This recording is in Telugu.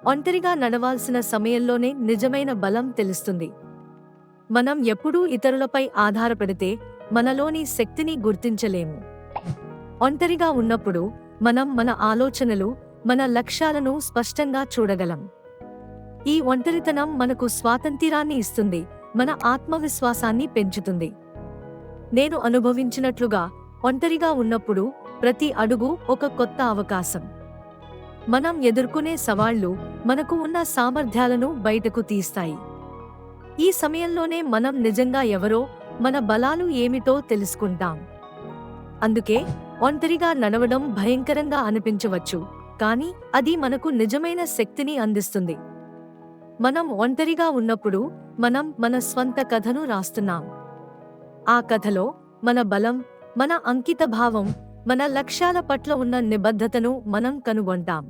ఒంటరిగా నడవాల్సిన సమయంలోనే నిజమైన బలం తెలుస్తుంది. మనం ఎప్పుడూ ఇతరులపై ఆధారపడితే మనలోని శక్తిని గుర్తించలేము. ఒంటరిగా ఉన్నప్పుడు మనం మన ఆలోచనలు, మన లక్ష్యాలను స్పష్టంగా చూడగలం. ఈ ఒంటరితనం మనకు స్వాతంత్ర్యాన్ని ఇస్తుంది, మన ఆత్మవిశ్వాసాన్ని పెంచుతుంది. నేను అనుభవించినట్లుగా ఒంటరిగా ఉన్నప్పుడు ప్రతి అడుగు ఒక కొత్త అవకాశం. మనం ఎదుర్కొనే సవాళ్లు మనకు ఉన్న సామర్థ్యాలను బయటకు తీస్తాయి. ఈ సమయంలోనే మనం నిజంగా ఎవరో, మన బలాలు ఏమిటో తెలుసుకుంటాం. అందుకే ఒంటరిగా నడవడం భయంకరంగా అనిపించవచ్చు, కానీ అది మనకు నిజమైన శక్తిని అందిస్తుంది. మనం ఒంటరిగా ఉన్నప్పుడు మనం మన స్వంత కథను రాస్తున్నాం. ఆ కథలో మన బలం, మన అంకితభావం, మన లక్ష్యాల పట్ల ఉన్న నిబద్ధతను మనం కనుగొంటాం.